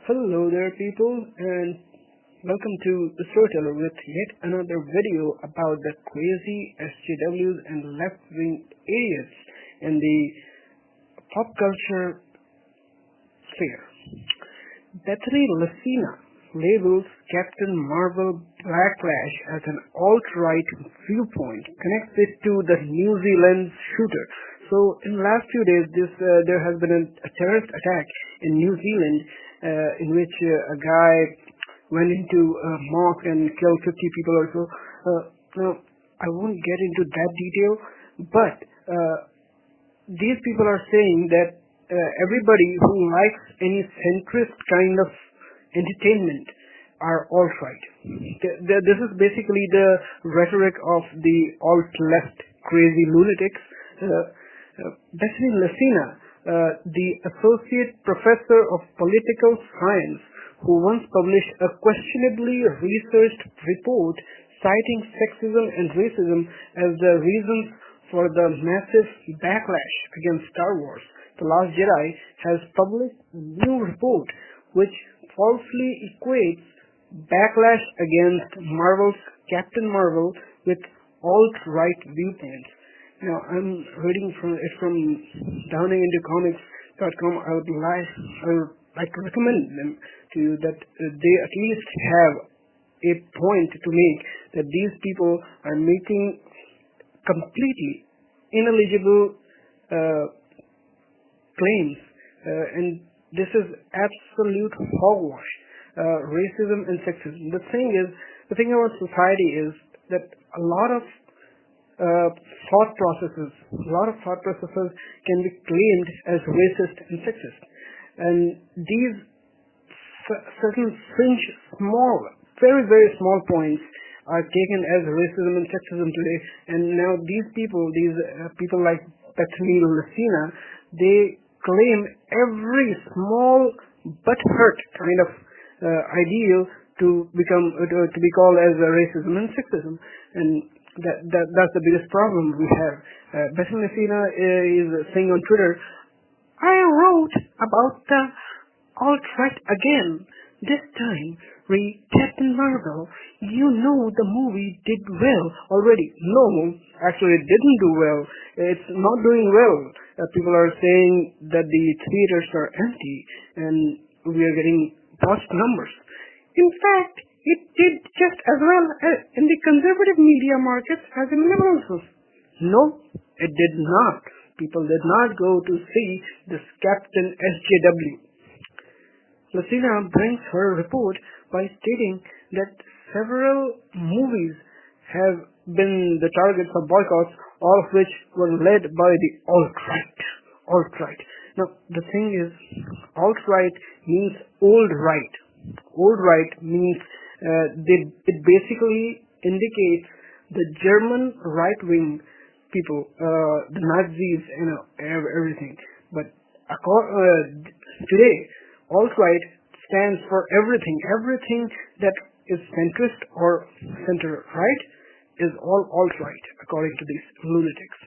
Hello there people, and welcome to The Storyteller with yet another video about the crazy SJWs and left-wing idiots in the pop culture sphere. Bethany Lucina labels Captain Marvel backlash as an alt-right viewpoint, connects it to the New Zealand shooter. So in the last few days, there has been a terrorist attack in New Zealand in which a guy went into a mosque and killed 50 people or so. Now, I won't get into that detail, but these people are saying that everybody who likes any centrist kind of entertainment are alt-right. This is basically the rhetoric of the alt-left crazy lunatics. Bethany Lucina, the associate professor of political science, who once published a questionably researched report citing sexism and racism as the reasons for the massive backlash against Star Wars, The Last Jedi, has published a new report which falsely equates backlash against Marvel's Captain Marvel with alt-right viewpoints. Now, I'm reading from downingintocomics.com. I would like to recommend them to you that they at least have a point to make that these people are making completely ineligible claims, and this is absolute hogwash. Racism and sexism. The thing about society is that a lot of thought processes can be claimed as racist and sexist, and these certain fringe, very very small points are taken as racism and sexism today. And now these people like Bethany Lucina, they claim every small but hurt kind of ideal to be called as racism and sexism, and that's the biggest problem we have. Bethany Lucina is saying on Twitter, "I wrote about the alt-right again. This time, read Captain Marvel. You know the movie did well already." No, actually it didn't do well. It's not doing well. People are saying that the theaters are empty and we are getting lost numbers. In fact, it did just as well in the conservative media markets as in liberals. No, it did not. People did not go to see this Captain SJW. Lucina brings her report by stating that several movies have been the targets of boycotts, all of which were led by the alt-right. Now, the thing is, alt-right means old right. Old right means it basically indicates the German right-wing people, the Nazis and everything. But today, alt-right stands for everything that is centrist or center-right is all alt-right, according to these lunatics.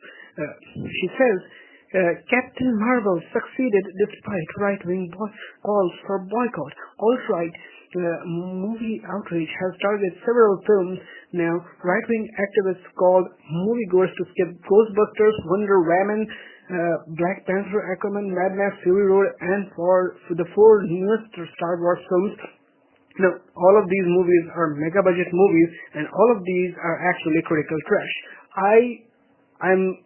She says, Captain Marvel succeeded despite right-wing calls for boycott. Alt-right movie outrage has targeted several films now. Right-wing activists called moviegoers to skip Ghostbusters, Wonder Woman, Black Panther, Aquaman, Mad Max, Fury Road, and for the 4 newest Star Wars films. Now, all of these movies are mega-budget movies, and all of these are actually critical trash. I'm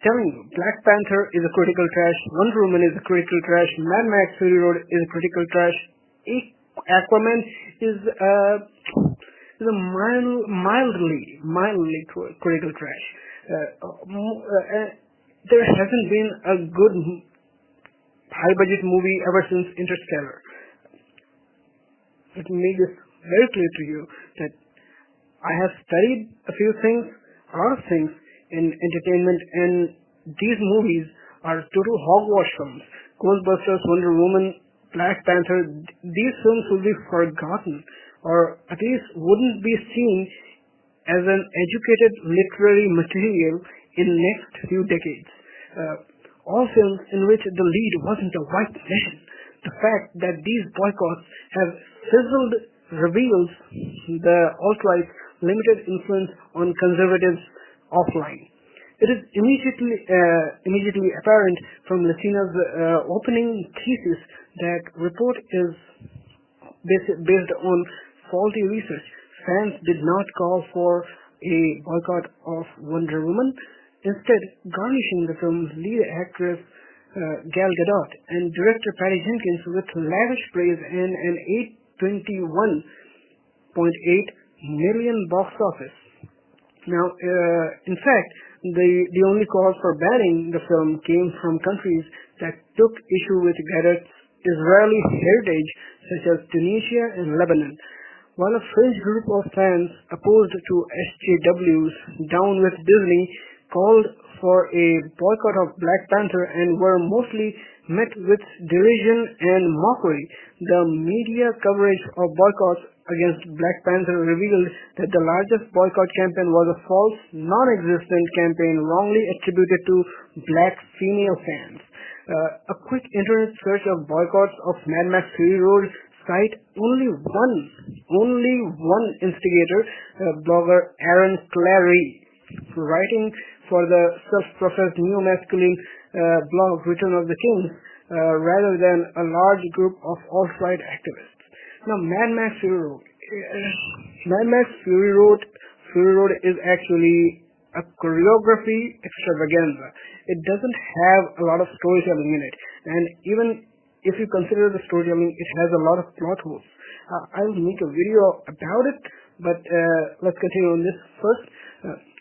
telling you, Black Panther is a critical trash, Wonder Woman is a critical trash, Mad Max Fury Road is a critical trash, Aquaman is a mildly critical trash. There hasn't been a good high-budget movie ever since Interstellar. Let me make this very clear to you that I have studied a lot of things in entertainment, and these movies are total hogwash films. Ghostbusters, Wonder Woman, Black Panther, these films will be forgotten, or at least wouldn't be seen as an educated literary material in next few decades. All films in which the lead wasn't a white man, The fact that these boycotts have fizzled reveals the alt-right's limited influence on conservatives offline. It is immediately apparent from Lucina's opening thesis that report is based on faulty research. Fans did not call for a boycott of Wonder Woman, instead garnishing the film's lead actress Gal Gadot and director Patty Jenkins with lavish praise and an $821.8 million box office. Now, in fact, the only cause for banning the film came from countries that took issue with Gadot's Israeli heritage, such as Tunisia and Lebanon. While a fringe group of fans opposed to SJW's Down with Disney called for a boycott of Black Panther and were mostly met with derision and mockery, the media coverage of boycotts against Black Panther revealed that the largest boycott campaign was a false, non-existent campaign wrongly attributed to black female fans. A quick internet search of boycotts of Mad Max Fury Road cite only one instigator, blogger Aaron Clary, writing for the self-professed neo-masculine blog Return of the King, rather than a large group of alt-right activists. Now, Mad Max Fury Road is actually a choreography extravaganza. It doesn't have a lot of storytelling in it, and even if you consider the storytelling, it has a lot of plot holes. I'll make a video about it, but let's continue on this first.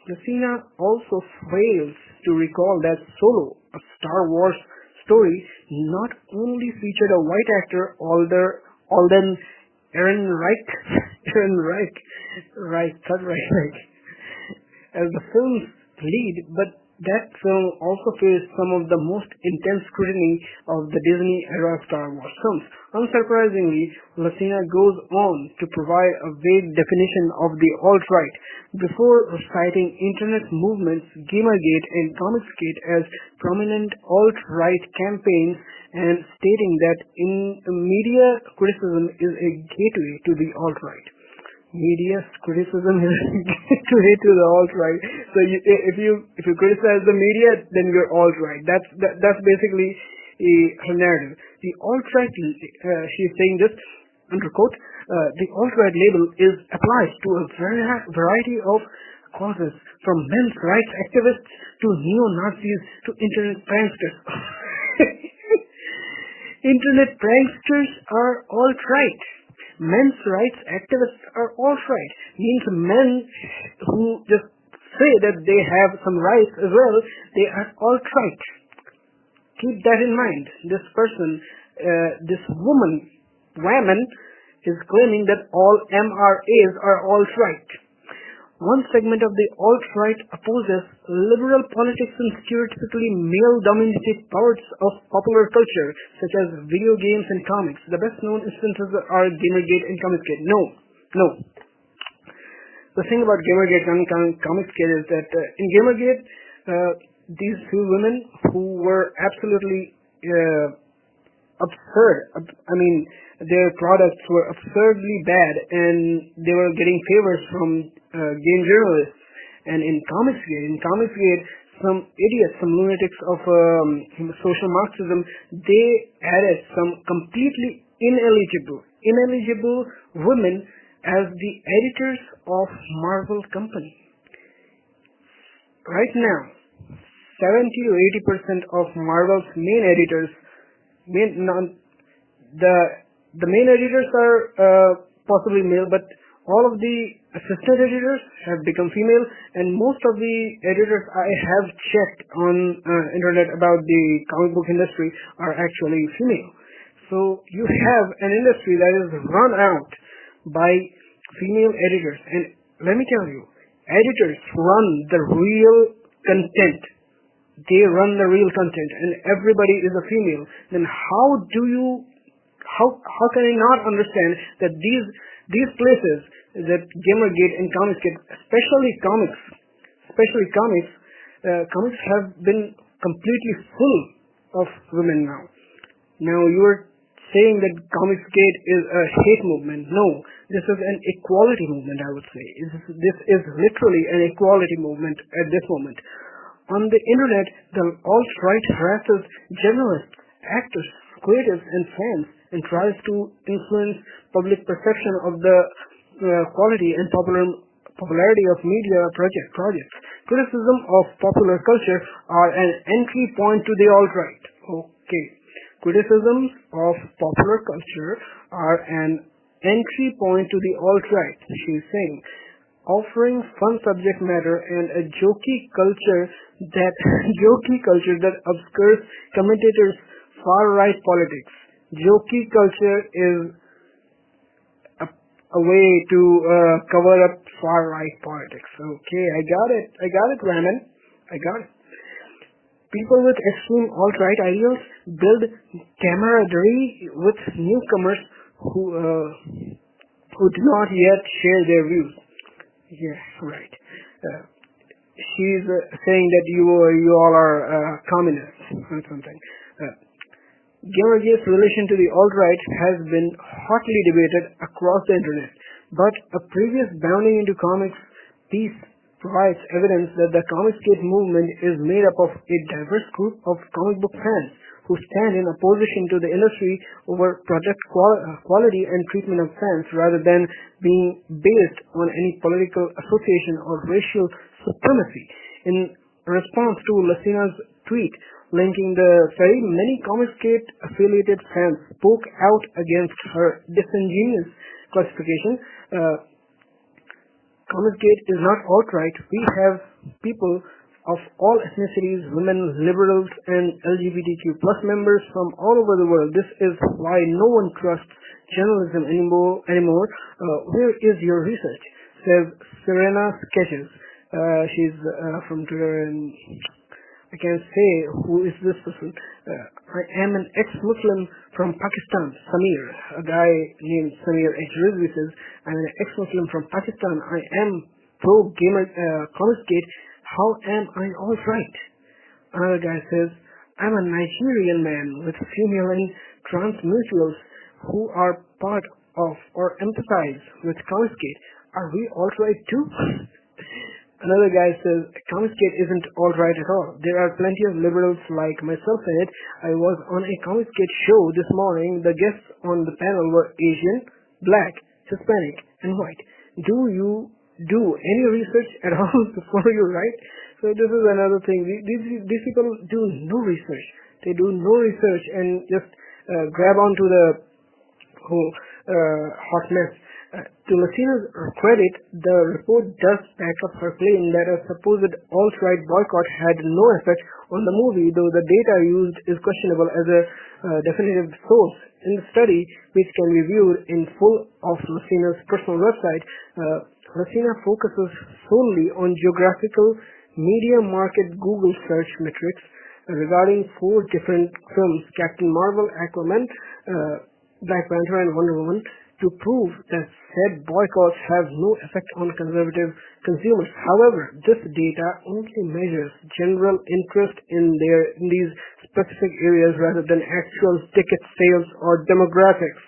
Lucina also fails to recall that Solo, a Star Wars story, not only featured a white actor, Alden Ehrenreich, as the film's lead, but that film also faced some of the most intense scrutiny of the Disney-era Star Wars films. Unsurprisingly, Lucina goes on to provide a vague definition of the alt-right before citing internet movements Gamergate and Comicsgate as prominent alt-right campaigns and stating that in media criticism is a gateway to the alt-right. Media criticism is a gateway to the alt-right. So if you criticize the media, then you're alt-right. That's basically her narrative. The alt-right, she's saying this, underquote, the alt-right label is applied to a variety of causes, from men's rights activists to neo-Nazis to internet pranksters. Internet pranksters are alt-right. Men's rights activists are alt-right. Means men who just say that they have some rights as well, they are alt-right. Keep that in mind. This person, this woman, WAMAN, is claiming that all MRAs are alt-right. One segment of the alt-right opposes liberal politics and stereotypically male-dominated parts of popular culture, such as video games and comics. The best-known instances are Gamergate and Comicsgate. No. The thing about Gamergate and Comicsgate is that in Gamergate, these two women who were absolutely absurd. I mean, their products were absurdly bad, and they were getting favors from game journalists. And in Comicsgate, some idiots, some lunatics of social Marxism, they added some completely ineligible women as the editors of Marvel Company. Right now, 70 to 80% of Marvel's main editors, the main editors are possibly male, but all of the assistant editors have become female, and most of the editors I have checked on internet about the comic book industry are actually female. So you have an industry that is run out by female editors, and let me tell you, editors run the real content. They run the real content, and everybody is a female. Then how can I not understand that these places, that Gamergate and Comicsgate, especially comics have been completely full of women now. Now you are saying that Comicsgate is a hate movement. No, this is an equality movement, I would say. This is literally an equality movement at this moment. On the internet, the alt-right harasses journalists, actors, creatives, and fans and tries to influence public perception of the quality and popularity of media projects. Criticism of popular culture are an entry point to the alt-right. Okay. Criticisms of popular culture are an entry point to the alt-right, she is saying, offering fun subject matter and a jokey culture that obscures commentators' far-right politics. Jokey culture is a way to cover up far-right politics. Okay, I got it, Raman. I got it. People with extreme alt-right ideals build camaraderie with newcomers who do not yet share their views. Yes, right. She's saying that you all are communists or something. Gamergate's relation to the alt-right has been hotly debated across the internet, but a previous Bounding into Comics piece provides evidence that the Comicsgate movement is made up of a diverse group of comic book fans who stand in opposition to the industry over product quality and treatment of fans rather than being based on any political association or racial supremacy. In response to Lucina's tweet linking the very many Comicsgate affiliated fans spoke out against her disingenuous classification. Comicsgate is not alt-right. We have people of all ethnicities, women, liberals, and LGBTQ plus members from all over the world. This is why no one trusts journalism anymore. Where is your research? Says Serena Sketches. She's from Twitter, and I can't say who is this person. I am an ex-Muslim from Pakistan, Samir. A guy named Samir H. Rizvi says, I'm an ex-Muslim from Pakistan. I am pro-gamer Comicsgate. How am I alt-right? Another guy says, I'm a Nigerian man with female and trans mutuals who are part of or empathize with Comicsgate. Are we alt-right too? Another guy says, Comicsgate isn't alt-right at all. There are plenty of liberals like myself in it. I was on a Comicsgate show this morning. The guests on the panel were Asian, Black, Hispanic, and white. Do you do any research at all before you write? So this is another thing. These people do no research. They do no research and just grab onto the whole hot mess. To Lucina's credit, the report does back up her claim that a supposed alt-right boycott had no effect on the movie, though the data used is questionable as a definitive source. In the study, which can be viewed in full of Lucina's personal website, Lucina focuses solely on geographical media market Google search metrics regarding 4 different films, Captain Marvel, Aquaman, Black Panther, and Wonder Woman, to prove that said boycotts have no effect on conservative consumers. However, this data only measures general interest in these specific areas rather than actual ticket sales or demographics.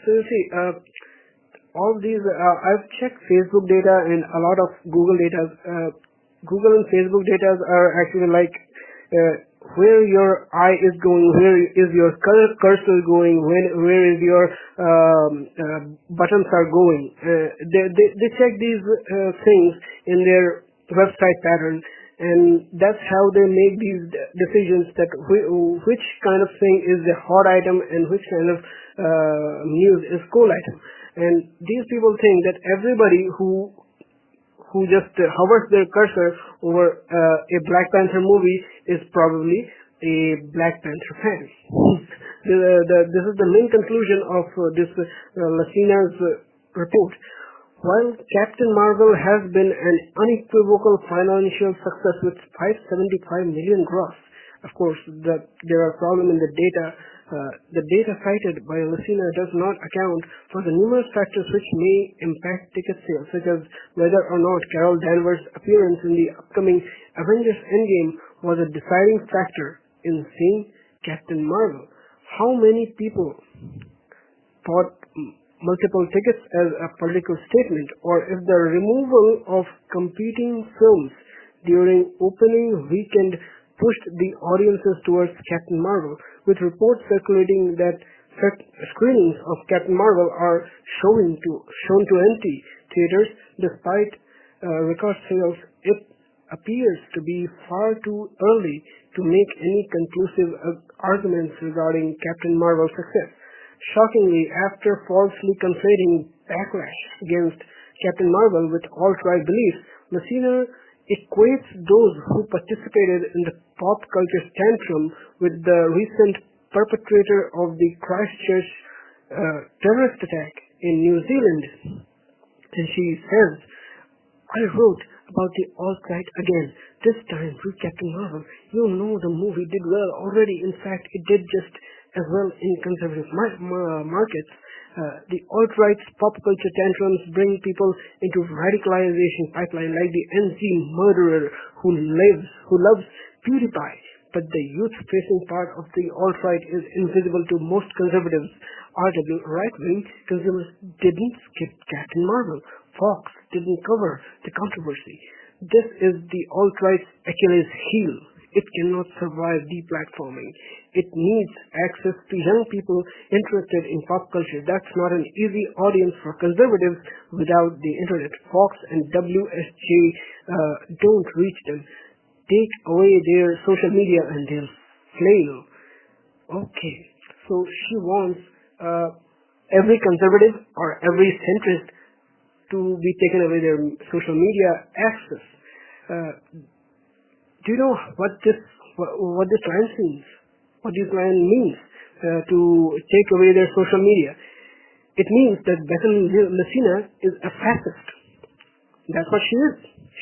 So you see, all these, I've checked Facebook data and a lot of Google data. Google and Facebook data are actually like where your eye is going, where is your cursor going, where is your buttons are going. They check these things in their website pattern, and that's how they make these decisions that which kind of thing is the hot item and which kind of news is cool item. And these people think that everybody who just hovers their cursor over a Black Panther movie is probably a Black Panther fan. This is the main conclusion of this Lucina's report. While Captain Marvel has been an unequivocal financial success with $575 million gross, of course, there are problems in the data. The data cited by Lucina does not account for the numerous factors which may impact ticket sales, such as whether or not Carol Danvers' appearance in the upcoming Avengers Endgame was a deciding factor in seeing Captain Marvel, how many people bought multiple tickets as a political statement, or if the removal of competing films during opening weekend pushed the audiences towards Captain Marvel, with reports circulating that screenings of Captain Marvel are shown to empty theaters despite record sales. It appears to be far too early to make any conclusive arguments regarding Captain Marvel's success. Shockingly, after falsely conflating backlash against Captain Marvel with alt-right beliefs, Messina equates those who participated in the pop culture tantrum with the recent perpetrator of the Christchurch terrorist attack in New Zealand. And she says, I wrote about the alt-right again. This time with Captain Marvel. You know the movie did well already. In fact, it did just as well in conservative markets. The alt-right's pop culture tantrums bring people into radicalization pipeline like the NZ murderer who loves PewDiePie. But the youth-facing part of the alt-right is invisible to most conservatives. RW right-wing consumers didn't skip Captain Marvel. Fox didn't cover the controversy. This is the alt-right's Achilles heel. It cannot survive deplatforming. It needs access to young people interested in pop culture. That's not an easy audience for conservatives without the internet. Fox and WSJ don't reach them. Take away their social media and they'll flail. Okay, so she wants every conservative or every centrist to be taken away their social media access. Do you know what this line means? What this line means to take away their social media? It means that Bethany Messina is a fascist. That's what she is.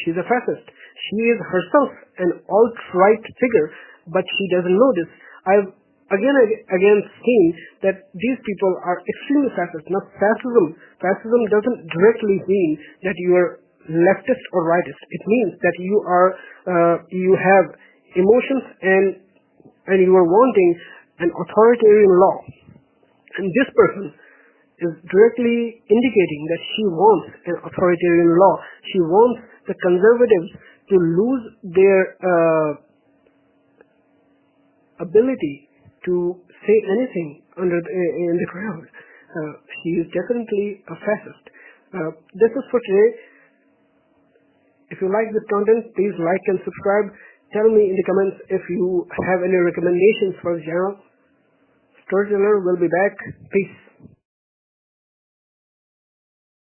She's a fascist. She is herself an alt-right figure, but she doesn't know this. I've again seen that these people are extremely fascist. Now, fascism doesn't directly mean that you are leftist or rightist. It means that you have emotions and you are wanting an authoritarian law. And this person is directly indicating that she wants an authoritarian law. She wants the conservatives to lose their ability to say anything in the crowd. She is definitely a fascist. This is for today. If you like this content, please like and subscribe. Tell me in the comments if you have any recommendations for the channel. Storyteller will be back. Peace.